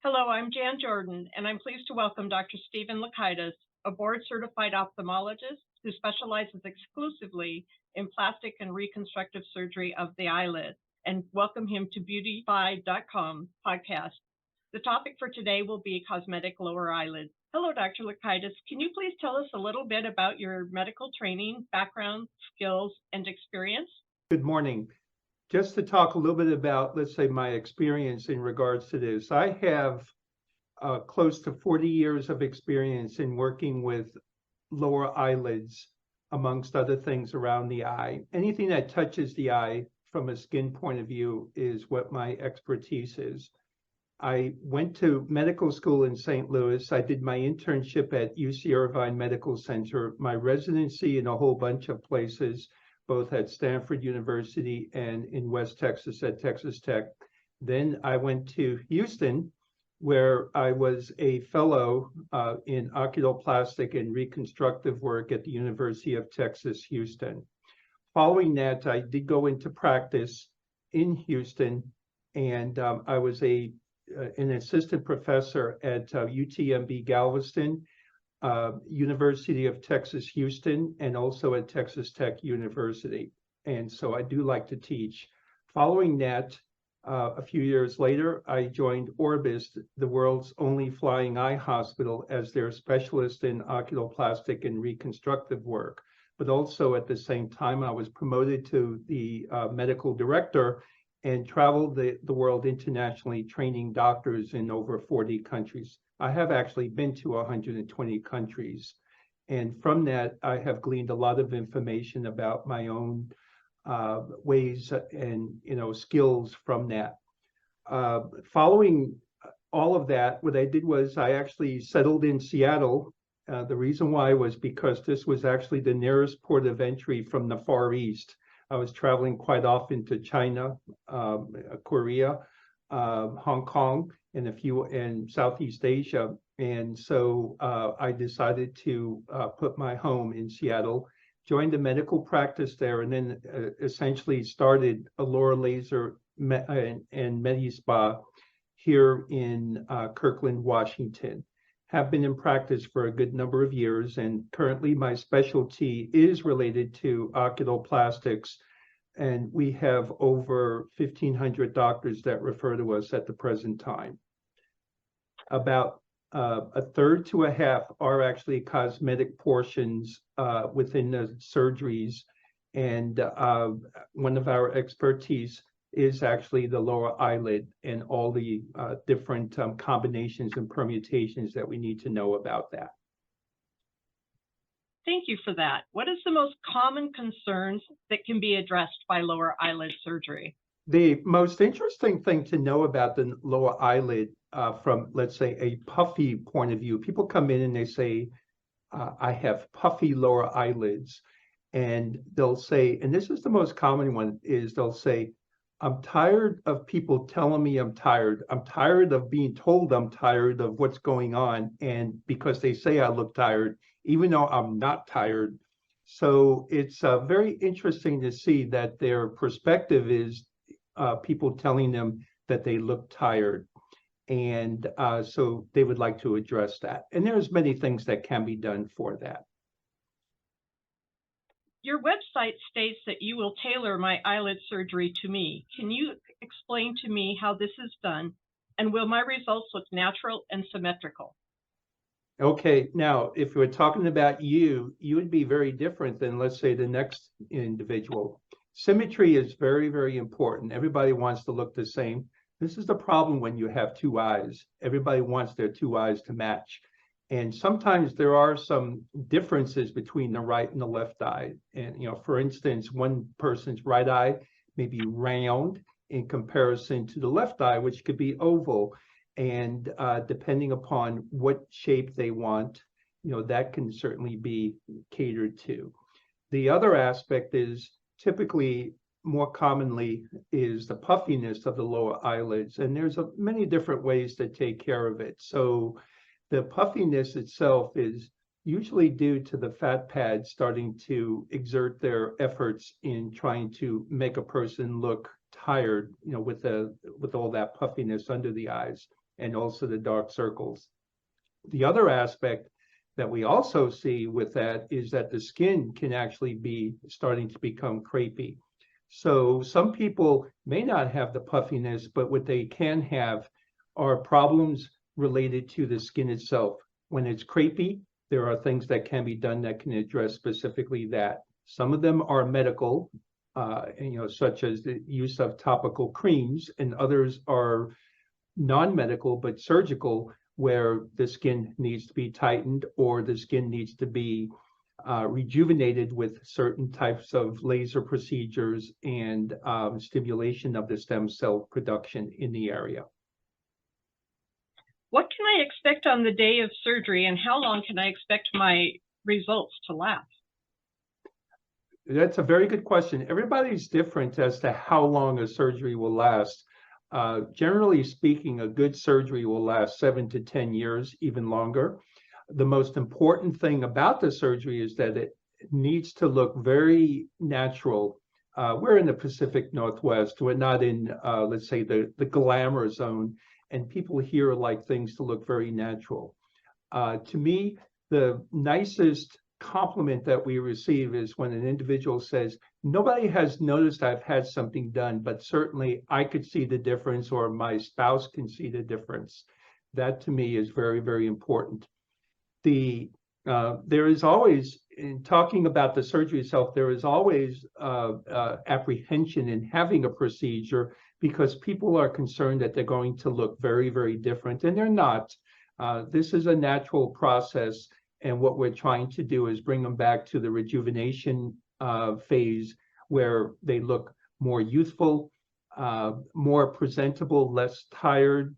Hello, I'm Jan Jordan, and I'm pleased to welcome Dr. Stephen LauKaitis, a board-certified ophthalmologist who specializes exclusively in plastic and reconstructive surgery of the eyelid, and welcome him to beautify.com podcast. The topic for today will be cosmetic lower eyelids. Hello, Dr. LauKaitis. Can you please tell us a little bit about your medical training, background, skills, and experience? Good morning. Just to talk a little bit about, let's say, my experience in regards to this. I have close to 40 years of experience in working with lower eyelids, amongst other things around the eye. Anything that touches the eye from a skin point of view is what my expertise is. I went to medical school in St. Louis. I did my internship at UC Irvine Medical Center, my residency in a whole bunch of places, both at Stanford University and in West Texas at Texas Tech. Then I went to Houston, where I was a fellow in oculoplastic and reconstructive work at the University of Texas, Houston. Following that, I did go into practice in Houston, and I was an assistant professor at UTMB Galveston, University of Texas, Houston, and also at Texas Tech University. And so I do like to teach. Following that, a few years later, I joined Orbis, the world's only flying eye hospital, as their specialist in oculoplastic and reconstructive work. But also at the same time, I was promoted to the medical director and traveled the world internationally, training doctors in over 40 countries. I have actually been to 120 countries. And from that, I have gleaned a lot of information about my own ways and skills from that. Following all of that, what I did was I actually settled in Seattle. The reason why was because this was actually the nearest port of entry from the Far East. I was traveling quite often to China, Korea, Hong Kong, and in Southeast Asia. And so I decided to put my home in Seattle, joined a medical practice there, and then essentially started Allura Laser and MediSpa here in Kirkland, Washington. Have been in practice for a good number of years, and currently my specialty is related to oculoplastics, and we have over 1,500 doctors that refer to us at the present time. About a third to a half are actually cosmetic portions within the surgeries, and one of our expertise is actually the lower eyelid and all the different combinations and permutations that we need to know about that. Thank you for that. What is the most common concerns that can be addressed by lower eyelid surgery? The most interesting thing to know about the lower eyelid from, let's say, a puffy point of view, people come in and they say, I have puffy lower eyelids. And they'll say, and this is the most common one, is they'll say, I'm tired of people telling me I'm tired. I'm tired of being told I'm tired of what's going on. And because they say I look tired, even though I'm not tired. So it's very interesting to see that their perspective is people telling them that they look tired. And so they would like to address that. And there's many things that can be done for that. Your website states that you will tailor my eyelid surgery to me. Can you explain to me how this is done? And will my results look natural and symmetrical? Okay, now, if we're talking about you would be very different than, let's say, the next individual. Symmetry is very, very important. Everybody wants to look the same. This is the problem when you have two eyes. Everybody wants their two eyes to match. And sometimes there are some differences between the right and the left eye. And, for instance, one person's right eye may be round in comparison to the left eye, which could be oval. And depending upon what shape they want, that can certainly be catered to. The other aspect is typically more commonly is the puffiness of the lower eyelids. And there's many different ways to take care of it. So the puffiness itself is usually due to the fat pads starting to exert their efforts in trying to make a person look tired, with all that puffiness under the eyes. and also the dark circles. The other aspect that we also see with that is that the skin can actually be starting to become crepey. So some people may not have the puffiness, but what they can have are problems related to the skin itself. When it's crepey, there are things that can be done that can address specifically that. Some of them are medical, such as the use of topical creams, and others are non-medical but surgical, where the skin needs to be tightened or the skin needs to be rejuvenated with certain types of laser procedures and stimulation of the stem cell production in the area. What can I expect on the day of surgery, and how long can I expect my results to last? That's a very good question. Everybody's different as to how long a surgery will last. Generally speaking, a good surgery will last 7 to 10 years, even longer. The most important thing about the surgery is that it needs to look very natural. We're in the Pacific Northwest. We're not in, let's say, the glamour zone, and people here like things to look very natural. To me, the nicest compliment that we receive is when an individual says, nobody has noticed I've had something done, but certainly I could see the difference, or my spouse can see the difference. That to me is very, very important. There is always, in talking about the surgery itself, there is always apprehension in having a procedure, because people are concerned that they're going to look very, very different, and they're not. This is a natural process, and what we're trying to do is bring them back to the rejuvenation phase, where they look more youthful, more presentable, less tired,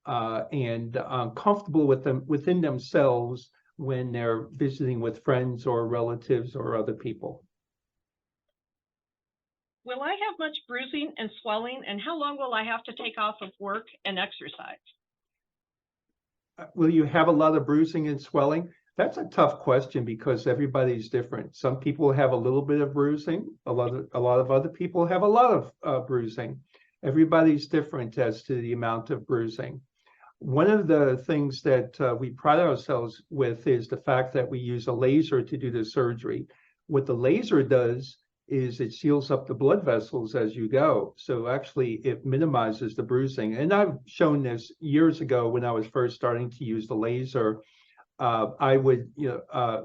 and comfortable within themselves when they're visiting with friends or relatives or other people. Will I have much bruising and swelling, and how long will I have to take off of work and exercise? Will you have a lot of bruising and swelling? That's a tough question, because everybody's different. Some people have a little bit of bruising. A lot of other people have a lot of bruising. Everybody's different as to the amount of bruising. One of the things that we pride ourselves with is the fact that we use a laser to do the surgery. What the laser does is it seals up the blood vessels as you go. So actually it minimizes the bruising. And I've shown this years ago when I was first starting to use the laser. I would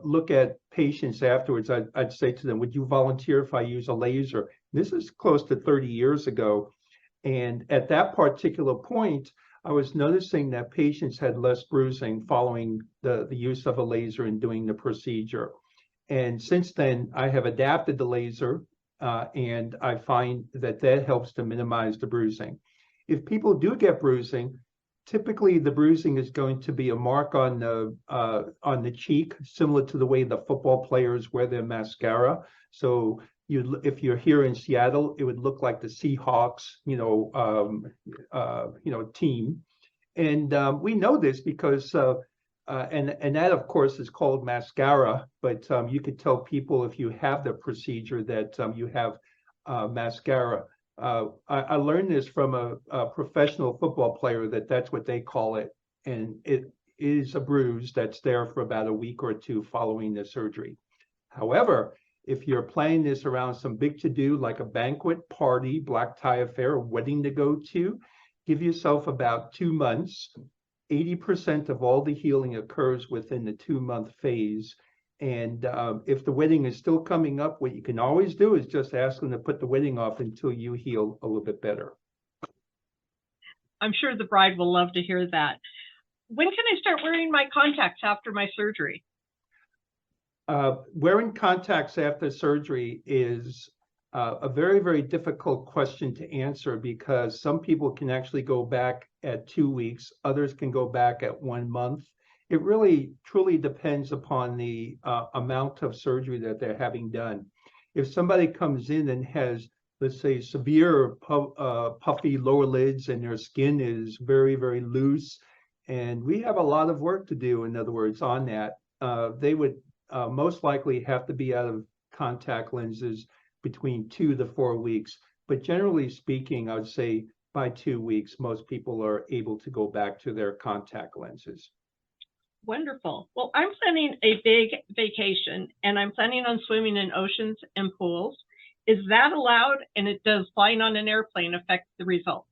look at patients afterwards. I'd say to them, would you volunteer if I use a laser? This is close to 30 years ago. And at that particular point, I was noticing that patients had less bruising following the use of a laser and doing the procedure. And since then, I have adapted the laser, and I find that that helps to minimize the bruising. If people do get bruising, typically the bruising is going to be a mark on the cheek, similar to the way the football players wear their mascara. So if you're here in Seattle, it would look like the Seahawks, team. And we know this because and that of course is called mascara, but you could tell people if you have the procedure that you have mascara. I learned this from a professional football player that's what they call it, and it is a bruise that's there for about a week or two following the surgery. However, if you're planning this around some big to-do like a banquet, party, black tie affair, wedding to go to, give yourself about 2 months. 80% of all the healing occurs within the 2-month phase. And if the wedding is still coming up, what you can always do is just ask them to put the wedding off until you heal a little bit better. I'm sure the bride will love to hear that. When can I start wearing my contacts after my surgery? Wearing contacts after surgery is a very, very difficult question to answer, because some people can actually go back at 2 weeks, others can go back at 1 month. It really truly depends upon the amount of surgery that they're having done. If somebody comes in and has, let's say, severe puffy lower lids, and their skin is very, very loose, and we have a lot of work to do, in other words, on that, they would most likely have to be out of contact lenses between 2 to 4 weeks. But generally speaking, I would say by 2 weeks, most people are able to go back to their contact lenses. Wonderful. Well, I'm planning a big vacation and I'm planning on swimming in oceans and pools. Is that allowed? And does flying on an airplane affect the results?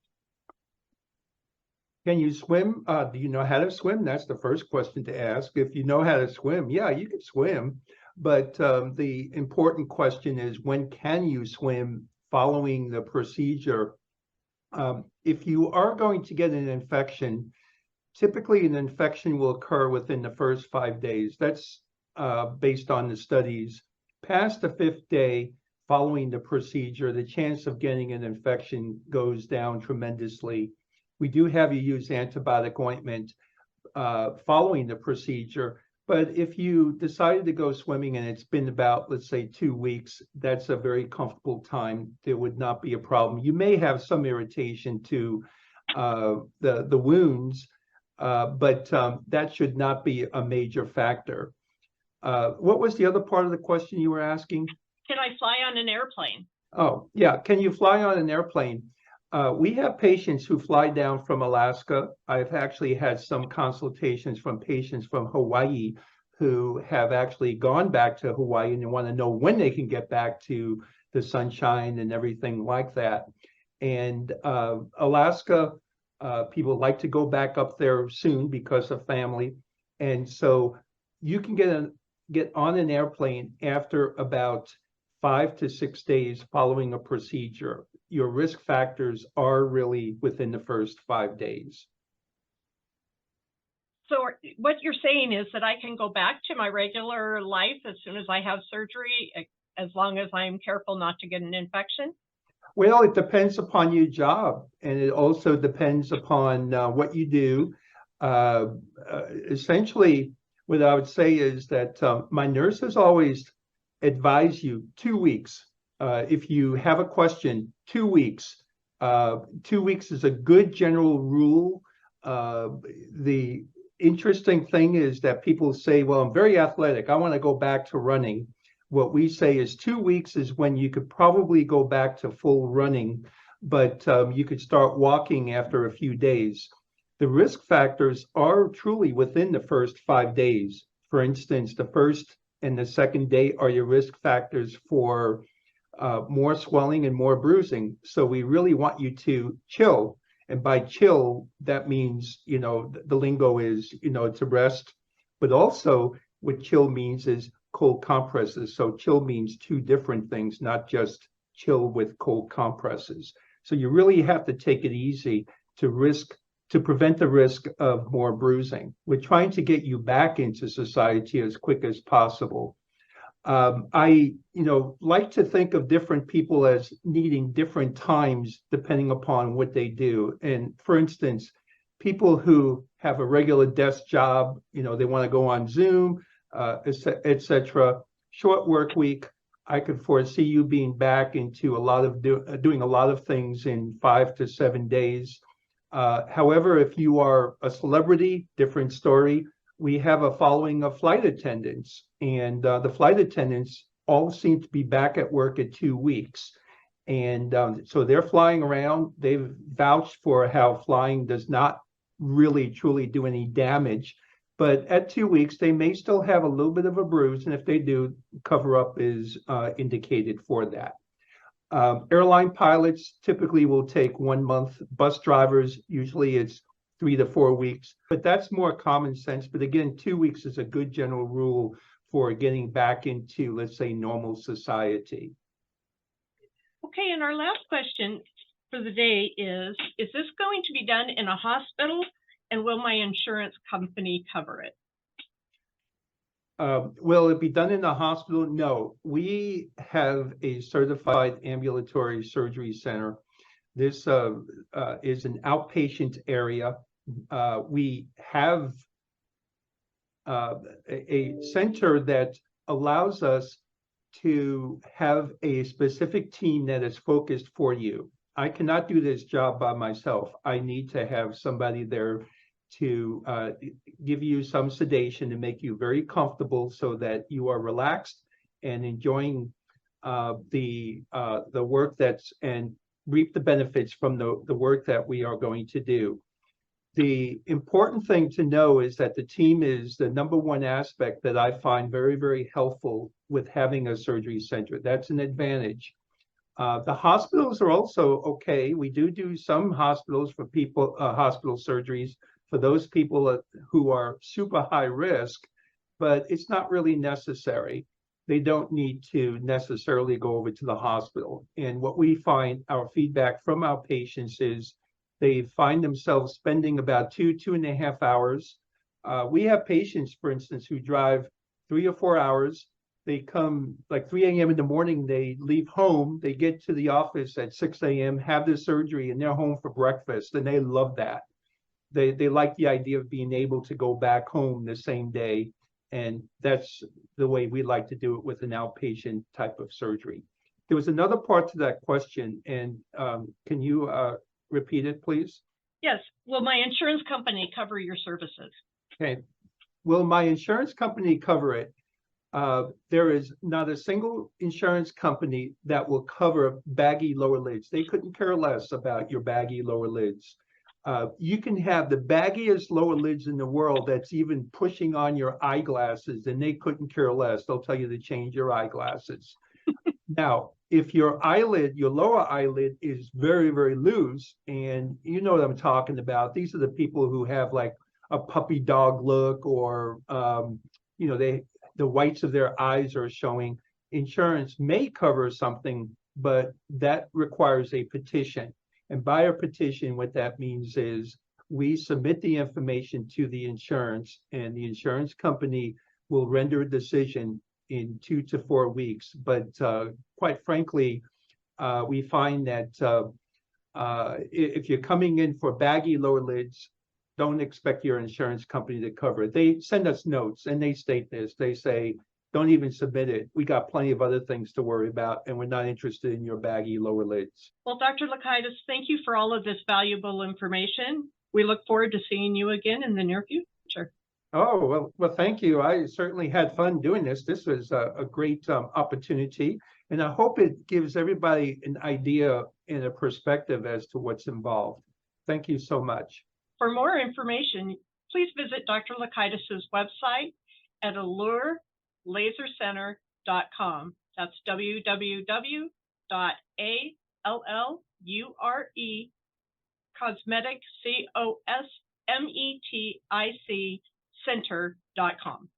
Can you swim? Do you know how to swim? That's the first question to ask. If you know how to swim, yeah, you can swim. But the important question is, when can you swim following the procedure? If you are going to get an infection, typically an infection will occur within the first 5 days. That's based on the studies. Past the 5th day following the procedure, the chance of getting an infection goes down tremendously. We do have you use antibiotic ointment following the procedure, but if you decided to go swimming and it's been about, let's say, 2 weeks, that's a very comfortable time. There would not be a problem. You may have some irritation to the wounds, but that should not be a major factor. What was the other part of the question you were asking? Can I fly on an airplane? Oh, yeah. Can you fly on an airplane? We have patients who fly down from Alaska. I've actually had some consultations from patients from Hawaii who have actually gone back to Hawaii and want to know when they can get back to the sunshine and everything like that. And Alaska, people like to go back up there soon because of family. And so you can get on an airplane after about 5 to 6 days following a procedure. Your risk factors are really within the first 5 days. So what you're saying is that I can go back to my regular life as soon as I have surgery, as long as I'm careful not to get an infection? Well, it depends upon your job, and it also depends upon what you do. Essentially, what I would say is that my nurses always advise you 2 weeks. If you have a question, 2 weeks. 2 weeks is a good general rule. The interesting thing is that people say, well, I'm very athletic, I want to go back to running. What we say is 2 weeks is when you could probably go back to full running, but you could start walking after a few days. The risk factors are truly within the first 5 days. For instance, the first and the second day are your risk factors for more swelling and more bruising. So we really want you to chill. And by chill, that means, the lingo is, to rest, but also what chill means is cold compresses. So chill means 2 different things, not just chill with cold compresses. So you really have to take it easy to prevent the risk of more bruising. We're trying to get you back into society as quick as possible. I like to think of different people as needing different times depending upon what they do. And for instance, people who have a regular desk job, they want to go on Zoom, etc. Short work week, I could foresee you being back into a lot of doing a lot of things in 5 to 7 days. However, if you are a celebrity, different story. We have a following of flight attendants, and the flight attendants all seem to be back at work at 2 weeks. And so they're flying around. They've vouched for how flying does not really truly do any damage. But at 2 weeks, they may still have a little bit of a bruise. And if they do, cover up is indicated for that. Airline pilots typically will take 1 month. Bus drivers, usually it's 3 to 4 weeks, but that's more common sense. But again, 2 weeks is a good general rule for getting back into, let's say, normal society. Okay, and our last question for the day is this going to be done in a hospital, and will my insurance company cover it? Will it be done in a hospital? No, we have a certified ambulatory surgery center. This is an outpatient area. We have a center that allows us to have a specific team that is focused for you. I cannot do this job by myself. I need to have somebody there to give you some sedation to make you very comfortable so that you are relaxed and enjoying the work and reap the benefits from the work that we are going to do. The important thing to know is that the team is the number one aspect that I find very, very helpful with having a surgery center. That's an advantage. The hospitals are also okay. We do some hospitals for people, hospital surgeries for those people who are super high risk, but it's not really necessary. They don't need to necessarily go over to the hospital. And what we find, our feedback from our patients is they find themselves spending about 2.5 hours. We have patients, for instance, who drive 3 or 4 hours. They come like 3 a.m. in the morning, they leave home, they get to the office at 6 a.m., have their surgery, and they're home for breakfast, and they love that. They like the idea of being able to go back home the same day, and that's the way we like to do it with an outpatient type of surgery. There was another part to that question, and can you repeat it, please? Yes. Will my insurance company cover your services? Okay. Will my insurance company cover it? There is not a single insurance company that will cover baggy lower lids. They couldn't care less about your baggy lower lids. You can have the baggiest lower lids in the world that's even pushing on your eyeglasses, and they couldn't care less. They'll tell you to change your eyeglasses. Now, if your eyelid, your lower eyelid is very, very loose, and you know what I'm talking about, these are the people who have like a puppy dog look, or you know, the whites of their eyes are showing. Insurance may cover something, but that requires a petition. And by a petition, what that means is we submit the information to the insurance, and the insurance company will render a decision in 2 to 4 weeks. But quite frankly, we find that if you're coming in for baggy lower lids, don't expect your insurance company to cover it. They send us notes and they state this. They say, don't even submit it. We got plenty of other things to worry about, and we're not interested in your baggy lower lids. Well, Dr. LauKaitis, thank you for all of this valuable information. We look forward to seeing you again in the near future. Oh, well, thank you. I certainly had fun doing this. This was a great opportunity, and I hope it gives everybody an idea and a perspective as to what's involved. Thank you so much. For more information, please visit Dr. LauKaitis' website at allurelasercenter.com. That's www.allure cosmetic center.com.